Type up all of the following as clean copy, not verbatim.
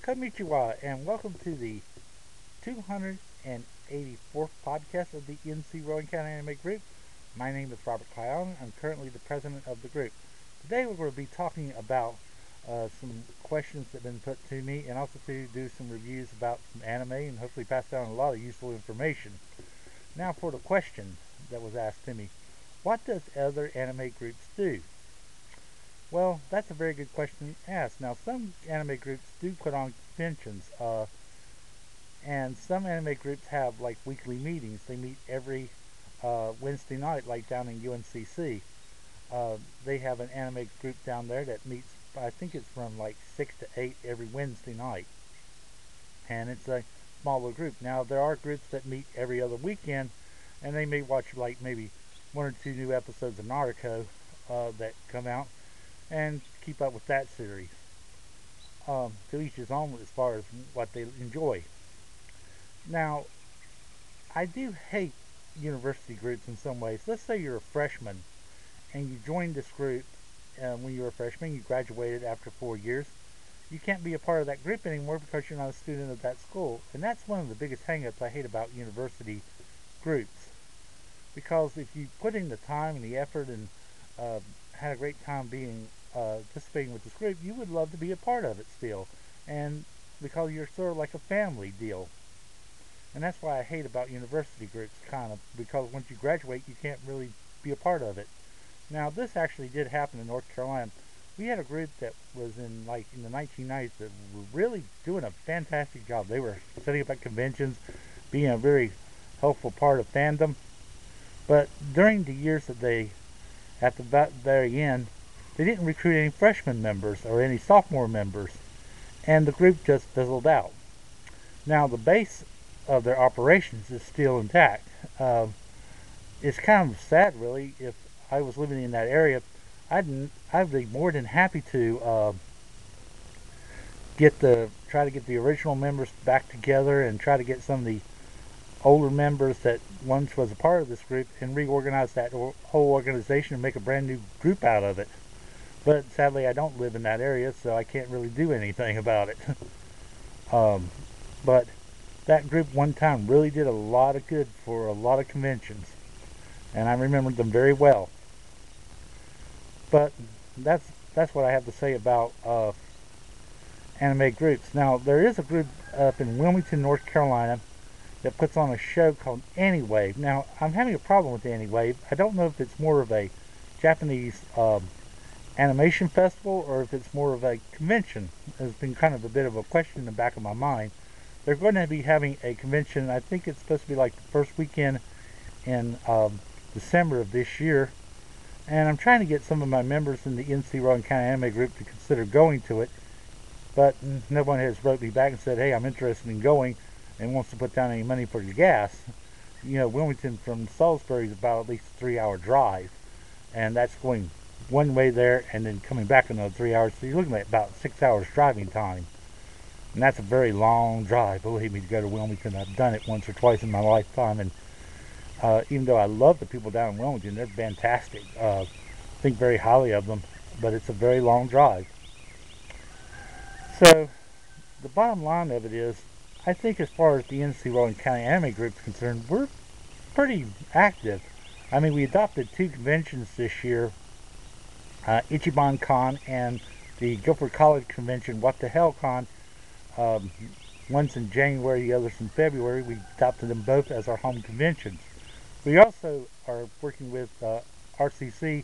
Konnichiwa, and welcome to the 284th podcast of the N.C.R.A.G Anime Group. My name is Robert Clown. I'm currently the president of the group. Today we're going to be talking about some questions that have been put to me, and also to do some reviews about some anime and hopefully pass down a lot of useful information. Now for the question that was asked to me. What does other anime groups do? Well, that's a very good question to ask. Now, some anime groups do put on conventions, and some anime groups have like weekly meetings. They meet every Wednesday night, like down in UNCC. They have an anime group down there that meets, I think it's from like 6 to 8 every Wednesday night, and it's a smaller group. Now, there are groups that meet every other weekend, and they may watch like maybe 1 or 2 new episodes of Naruto that come out, and keep up with that series. To each his own as far as what they enjoy. Now, I do hate university groups in some ways. Let's say you're a freshman and you joined this group when you were a freshman. You graduated after 4 years. You can't be a part of that group anymore because you're not a student of that school. And that's one of the biggest hang-ups I hate about university groups. Because if you put in the time and the effort and had a great time being participating with this group, you would love to be a part of it still, and because you're sort of like a family deal. And that's why I hate about university groups, kind of, because once you graduate you can't really be a part of it. Now, this actually did happen in North Carolina. We had a group that was in the 1990s that were really doing a fantastic job. They were setting up at conventions, being a very helpful part of fandom. But during the years that they, at the very end, they didn't recruit any freshman members or any sophomore members, and the group just fizzled out. Now, the base of their operations is still intact. It's kind of sad, really. If I was living in that area, I'd be more than happy to try to get the original members back together and try to get some of the older members that once was a part of this group and reorganize that whole organization and make a brand new group out of it. But sadly, I don't live in that area, so I can't really do anything about it. But that group one time really did a lot of good for a lot of conventions, and I remember them very well. But that's what I have to say about anime groups. Now, there is a group up in Wilmington, North Carolina, that puts on a show called Anywave. Now, I'm having a problem with Anywave. I don't know if it's more of a Japanese animation festival or if it's more of a convention. There's been kind of a bit of a question in the back of my mind. They're going to be having a convention. I think it's supposed to be like the first weekend in December of this year, and I'm trying to get some of my members in the N.C.R.A.G Anime Group to consider going to it, but no one has wrote me back and said, hey, I'm interested in going, and wants to put down any money for the gas. You know, Wilmington from Salisbury is about at least a 3-hour drive, and that's going one way there and then coming back another 3 hours, so you're looking at about 6 hours driving time, and that's a very long drive. Believe me, to go to Wilmington. I've done it once or twice in my lifetime, and even though I love the people down in Wilmington, they're fantastic. Think very highly of them, but it's a very long drive. So the bottom line of it is, I think as far as the N.C.R.A.G Anime Group is concerned, we're pretty active. I mean, we adopted 2 conventions this year, Ichiban Con and the Guilford College Convention, What the Hell Con. One's in January, the other's in February. We adopted them both as our home conventions. We also are working with RCC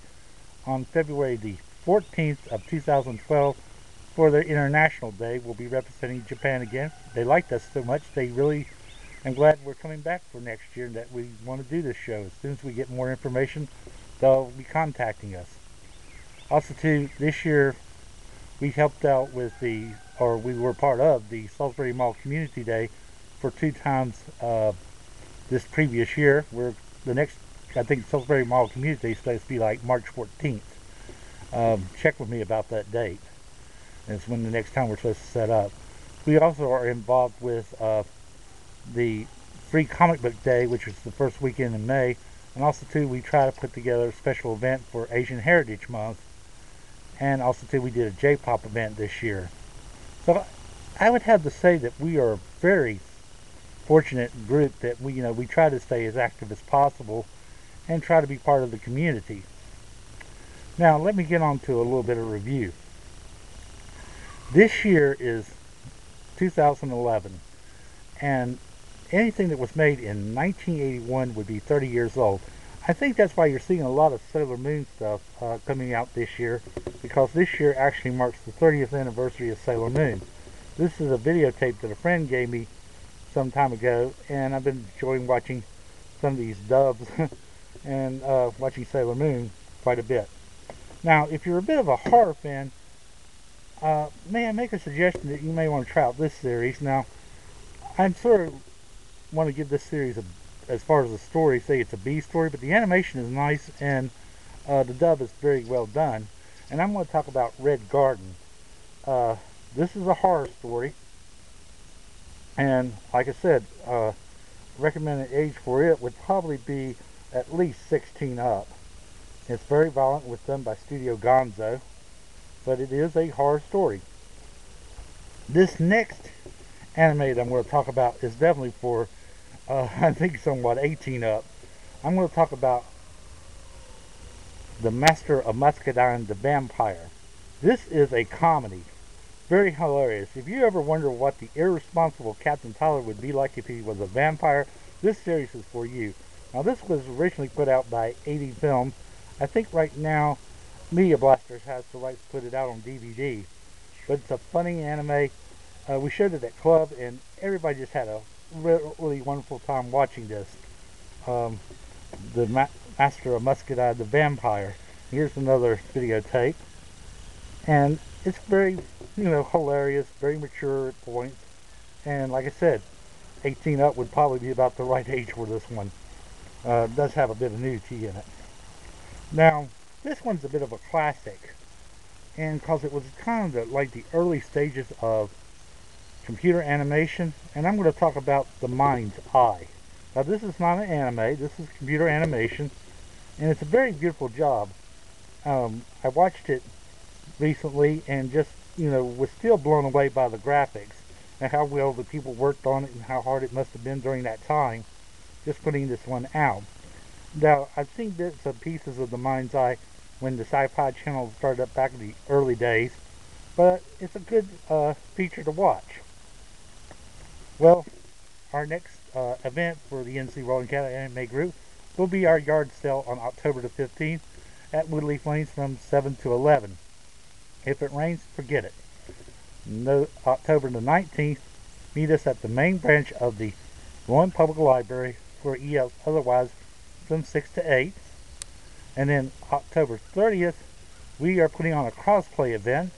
on February the 14th of 2012 for their International Day. We'll be representing Japan again. They liked us so much, they really am glad we're coming back for next year and that we want to do this show. As soon as we get more information, they'll be contacting us. Also, too, this year we helped out with we were part of the Salisbury Mall Community Day for 2 times this previous year. I think Salisbury Mall Community Day is supposed to be like March 14th. Check with me about that date. It's when the next time we're supposed to set up. We also are involved with the Free Comic Book Day, which is the first weekend in May, and also too we try to put together a special event for Asian Heritage Month, and also too we did a J-pop event this year. So I would have to say that we are a very fortunate group that we try to stay as active as possible and try to be part of the community. Now, let me get on to a little bit of review. This year is 2011, and anything that was made in 1981 would be 30 years old. I think that's why you're seeing a lot of Sailor Moon stuff coming out this year, because this year actually marks the 30th anniversary of Sailor Moon. This is a videotape that a friend gave me some time ago, and I've been enjoying watching some of these dubs and watching Sailor Moon quite a bit. Now, if you're a bit of a horror fan, may I make a suggestion that you may want to try out this series. Now, I'm sort of want to give this series as far as the story, say it's a B story, but the animation is nice, and the dub is very well done. And I'm going to talk about Red Garden. This is a horror story, and like I said, recommended age for it would probably be at least 16 up. It's very violent, was done by Studio Gonzo, but it is a horror story. This next anime that I'm going to talk about is definitely for I think somewhat 18 up. I'm going to talk about the Master of Muscadine the Vampire. This is a comedy. Very hilarious. If you ever wonder what the irresponsible Captain Tyler would be like if he was a vampire, this series is for you. Now, this was originally put out by 80 Films. I think right now Media Blasters has the rights to put it out on DVD. But it's a funny anime. We showed it at Club, and everybody just had a really wonderful time watching this. The Master of Muscadine the Vampire. Here's another videotape. And it's very, hilarious, very mature at points. And like I said, 18 up would probably be about the right age for this one. It does have a bit of nudity in it. Now, this one's a bit of a classic. And because it was kind of like the early stages of computer animation, and I'm going to talk about The Mind's Eye. Now, this is not an anime, this is computer animation, and it's a very beautiful job. I watched it recently and just, was still blown away by the graphics and how well the people worked on it and how hard it must have been during that time just putting this one out. Now, I've seen bits of pieces of The Mind's Eye when the Sci-Fi Channel started up back in the early days, but it's a good feature to watch. Well, our next event for the N.C.R.A.G Anime Group will be our yard sale on October the 15th at Woodleaf Lanes from 7 to 11. If it rains, forget it. No, October the 19th, meet us at the main branch of the Rowan Public Library for ES, otherwise from 6 to 8. And then October 30th, we are putting on a cosplay event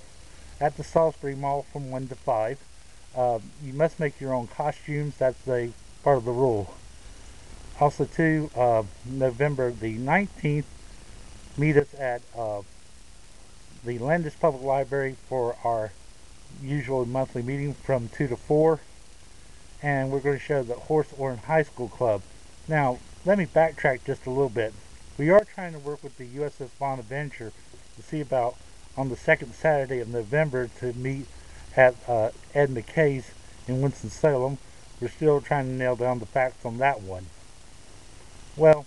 at the Salisbury Mall from 1 to 5. You must make your own costumes. That's a part of the rule. Also, too, November the 19th, meet us at the Landis Public Library for our usual monthly meeting from 2 to 4. And we're going to show the Horse Orange High School Club. Now, let me backtrack just a little bit. We are trying to work with the USS Bonaventure to see about on the second Saturday of November to meet at Ed McKay's in Winston-Salem. We're still trying to nail down the facts on that one. Well,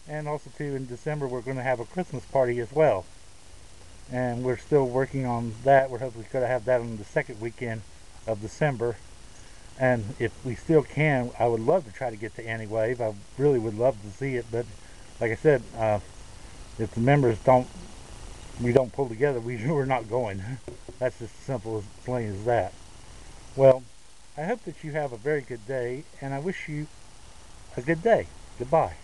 and also too, in December we're going to have a Christmas party as well. And we're still working on that. We're hopefully going to have that on the second weekend of December. And if we still can, I would love to try to get to Annie Wave. I really would love to see it, but like I said, if the members we don't pull together, we're not going. That's just as simple as plain as that. Well, I hope that you have a very good day, and I wish you a good day. Goodbye.